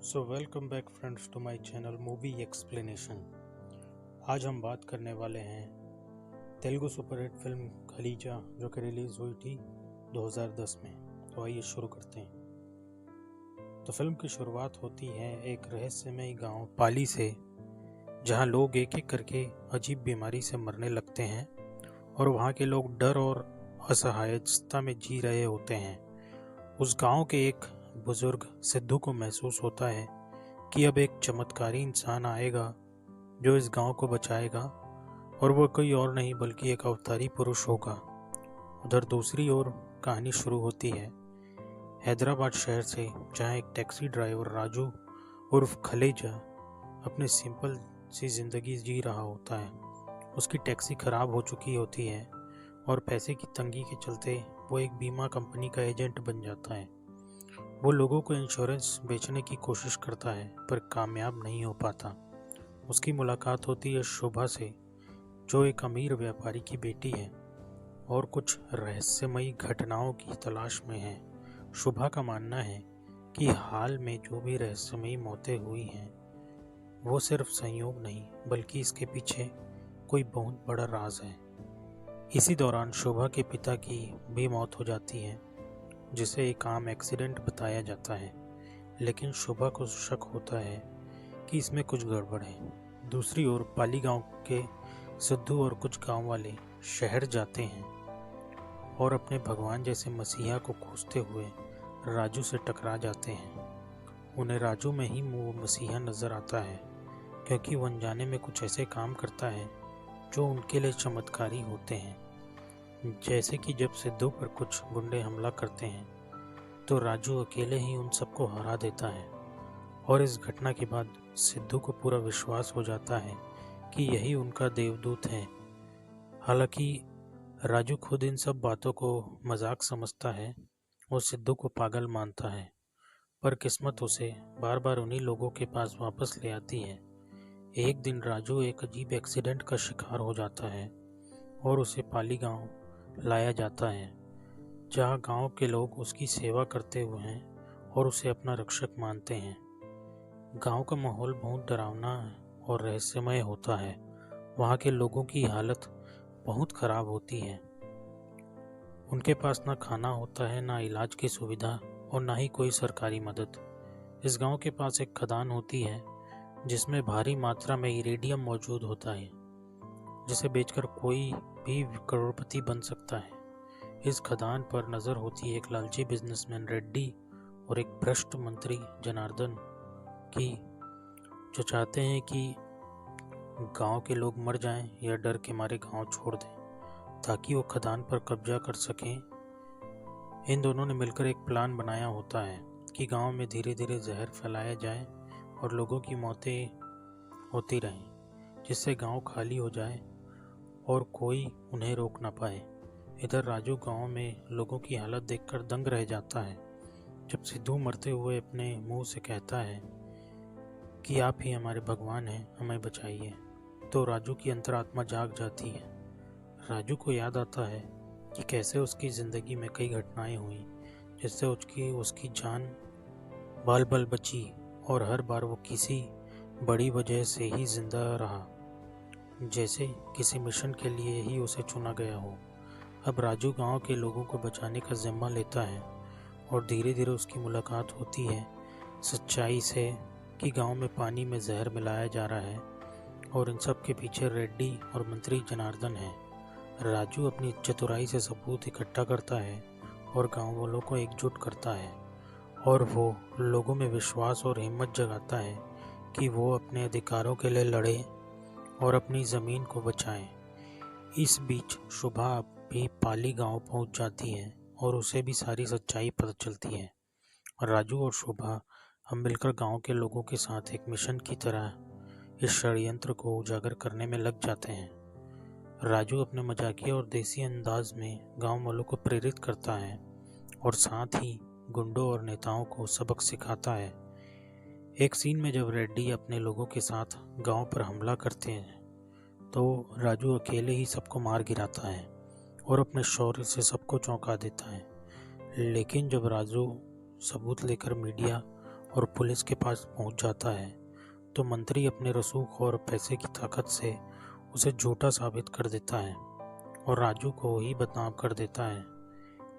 So welcome back friends to my channel movie explanation. आज हम बात करने वाले हैं तेलुगु सुपरहिट फिल्म खलीजा जो कि रिलीज़ हुई थी 2010 में। तो आइए शुरू करते हैं। तो फिल्म की शुरुआत होती है एक रहस्यमय गांव पाली से, जहां लोग एक एक करके अजीब बीमारी से मरने लगते हैं और वहां के लोग डर और असहायता में जी रहे होते हैं। उस गांव के एक बुजुर्ग सिद्धू को महसूस होता है कि अब एक चमत्कारी इंसान आएगा जो इस गांव को बचाएगा, और वह कोई और नहीं बल्कि एक अवतारी पुरुष होगा। उधर दूसरी ओर कहानी शुरू होती है हैदराबाद शहर से, जहां एक टैक्सी ड्राइवर राजू उर्फ खलेजा अपनी सिंपल सी जिंदगी जी रहा होता है। उसकी टैक्सी खराब हो चुकी होती है और पैसे की तंगी के चलते वो एक बीमा कंपनी का एजेंट बन जाता है। वो लोगों को इंश्योरेंस बेचने की कोशिश करता है पर कामयाब नहीं हो पाता। उसकी मुलाकात होती है शोभा से, जो एक अमीर व्यापारी की बेटी है और कुछ रहस्यमयी घटनाओं की तलाश में है। शोभा का मानना है कि हाल में जो भी रहस्यमयी मौतें हुई हैं वो सिर्फ संयोग नहीं बल्कि इसके पीछे कोई बहुत बड़ा राज है। इसी दौरान शोभा के पिता की भी मौत हो जाती है, जिसे एक आम एक्सीडेंट बताया जाता है, लेकिन शोभा को शक होता है कि इसमें कुछ गड़बड़ है। दूसरी ओर पाली गांव के सिद्धू और कुछ गांव वाले शहर जाते हैं और अपने भगवान जैसे मसीहा को खोजते हुए राजू से टकरा जाते हैं। उन्हें राजू में ही वो मसीहा नजर आता है, क्योंकि वो अनजाने में कुछ ऐसे काम करता है जो उनके लिए चमत्कारी होते हैं। जैसे कि जब सिद्धू पर कुछ गुंडे हमला करते हैं तो राजू अकेले ही उन सबको हरा देता है, और इस घटना के बाद सिद्धू को पूरा विश्वास हो जाता है कि यही उनका देवदूत है। हालांकि राजू खुद इन सब बातों को मजाक समझता है और सिद्धू को पागल मानता है, पर किस्मत उसे बार बार उन्हीं लोगों के पास वापस ले आती है। एक दिन राजू एक अजीब एक्सीडेंट का शिकार हो जाता है और उसे पाली गांव लाया जाता है, जहां गांव के लोग उसकी सेवा करते हुए हैं और उसे अपना रक्षक मानते हैं। गांव का माहौल बहुत डरावना और रहस्यमय होता है। वहां के लोगों की हालत बहुत खराब होती है। उनके पास ना खाना होता है, ना इलाज की सुविधा और ना ही कोई सरकारी मदद। इस गांव के पास एक खदान होती है जिसमें भारी मात्रा में इरेडियम मौजूद होता है, जिसे बेचकर कोई भी करोड़पति बन सकता है। इस खदान पर नजर होती है एक लालची बिजनेसमैन रेड्डी और एक भ्रष्ट मंत्री जनार्दन की, जो चाहते हैं कि गांव के लोग मर जाएं या डर के मारे गांव छोड़ दें ताकि वो खदान पर कब्जा कर सकें। इन दोनों ने मिलकर एक प्लान बनाया होता है कि गांव में धीरे धीरे जहर फैलाया जाए और लोगों की मौतें होती रहें, जिससे गांव खाली हो जाए और कोई उन्हें रोक ना पाए। इधर राजू गांव में लोगों की हालत देखकर दंग रह जाता है जब सिद्धू मरते हुए अपने मुंह से कहता है कि आप ही हमारे भगवान हैं, हमें बचाइए। तो राजू की अंतरात्मा जाग जाती है। राजू को याद आता है कि कैसे उसकी ज़िंदगी में कई घटनाएं हुई जिससे उसकी जान बाल बाल बची, और हर बार वो किसी बड़ी वजह से ही जिंदा रहा, जैसे किसी मिशन के लिए ही उसे चुना गया हो। अब राजू गांव के लोगों को बचाने का जिम्मा लेता है और धीरे धीरे उसकी मुलाकात होती है सच्चाई से कि गांव में पानी में जहर मिलाया जा रहा है और इन सब के पीछे रेड्डी और मंत्री जनार्दन है। राजू अपनी चतुराई से सबूत इकट्ठा करता है और गांव वालों को एकजुट करता है, और वो लोगों में विश्वास और हिम्मत जगाता है कि वो अपने अधिकारों के लिए लड़े और अपनी ज़मीन को बचाएं। इस बीच शोभा भी पाली गांव पहुंच जाती है और उसे भी सारी सच्चाई पता चलती है। राजू और शोभा हम मिलकर गांव के लोगों के साथ एक मिशन की तरह इस षड्यंत्र को उजागर करने में लग जाते हैं। राजू अपने मजाकिया और देसी अंदाज में गांव वालों को प्रेरित करता है और साथ ही गुंडों और नेताओं को सबक सिखाता है। एक सीन में जब रेड्डी अपने लोगों के साथ गांव पर हमला करते हैं तो राजू अकेले ही सबको मार गिराता है और अपने शौर्य से सबको चौंका देता है। लेकिन जब राजू सबूत लेकर मीडिया और पुलिस के पास पहुंच जाता है तो मंत्री अपने रसूख और पैसे की ताकत से उसे झूठा साबित कर देता है और राजू को ही बदनाम कर देता है।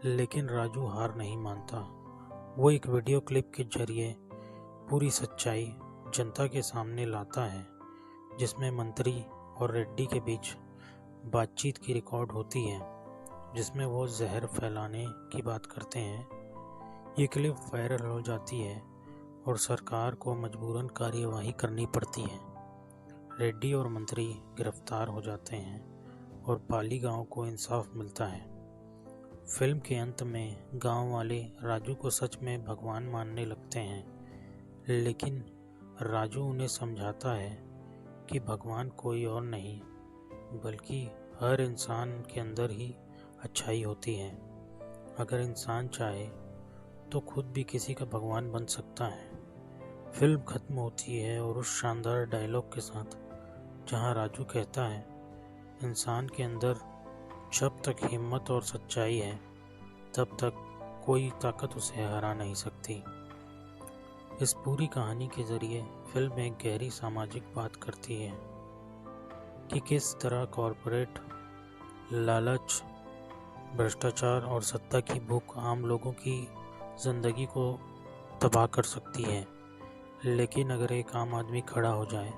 लेकिन राजू हार नहीं मानता। वो एक वीडियो क्लिप के जरिए पूरी सच्चाई जनता के सामने लाता है, जिसमें मंत्री और रेड्डी के बीच बातचीत की रिकॉर्ड होती है, जिसमें वो जहर फैलाने की बात करते हैं। ये क्लिप वायरल हो जाती है और सरकार को मजबूरन कार्यवाही करनी पड़ती है। रेड्डी और मंत्री गिरफ्तार हो जाते हैं और पाली गांव को इंसाफ मिलता है। फिल्म के अंत में गांव वाले राजू को सच में भगवान मानने लगते हैं, लेकिन राजू उन्हें समझाता है कि भगवान कोई और नहीं बल्कि हर इंसान के अंदर ही अच्छाई होती है। अगर इंसान चाहे तो खुद भी किसी का भगवान बन सकता है। फिल्म खत्म होती है और उस शानदार डायलॉग के साथ, जहां राजू कहता है, इंसान के अंदर जब तक हिम्मत और सच्चाई है तब तक कोई ताकत उसे हरा नहीं सकती। इस पूरी कहानी के जरिए फिल्म एक गहरी सामाजिक बात करती है कि किस तरह कॉरपोरेट लालच, भ्रष्टाचार और सत्ता की भूख आम लोगों की जिंदगी को तबाह कर सकती है। लेकिन अगर एक आम आदमी खड़ा हो जाए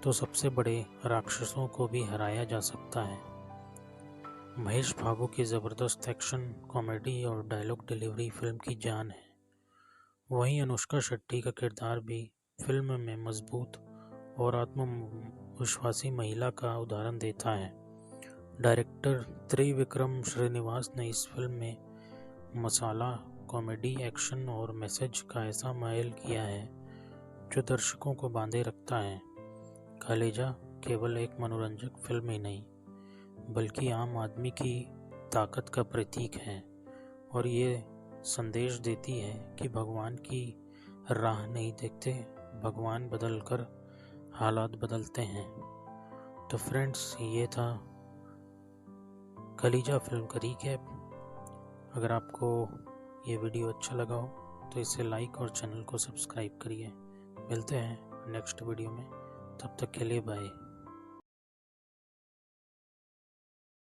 तो सबसे बड़े राक्षसों को भी हराया जा सकता है। महेश बाबू की ज़बरदस्त एक्शन, कॉमेडी और डायलॉग डिलीवरी फिल्म की जान है। वहीं अनुष्का शेट्टी का किरदार भी फिल्म में मजबूत और आत्मविश्वासी महिला का उदाहरण देता है। डायरेक्टर त्रिविक्रम श्रीनिवास ने इस फिल्म में मसाला, कॉमेडी, एक्शन और मैसेज का ऐसा मेल किया है जो दर्शकों को बांधे रखता है। कलेजा केवल एक मनोरंजक फिल्म ही नहीं बल्कि आम आदमी की ताकत का प्रतीक है और ये संदेश देती है कि भगवान की राह नहीं देखते, भगवान बदलकर हालात बदलते हैं। तो फ्रेंड्स, ये था कलेजा फिल्म का रिकैप। अगर आपको ये वीडियो अच्छा लगा हो तो इसे लाइक और चैनल को सब्सक्राइब करिए। मिलते हैं नेक्स्ट वीडियो में, तब तक के लिए बाय।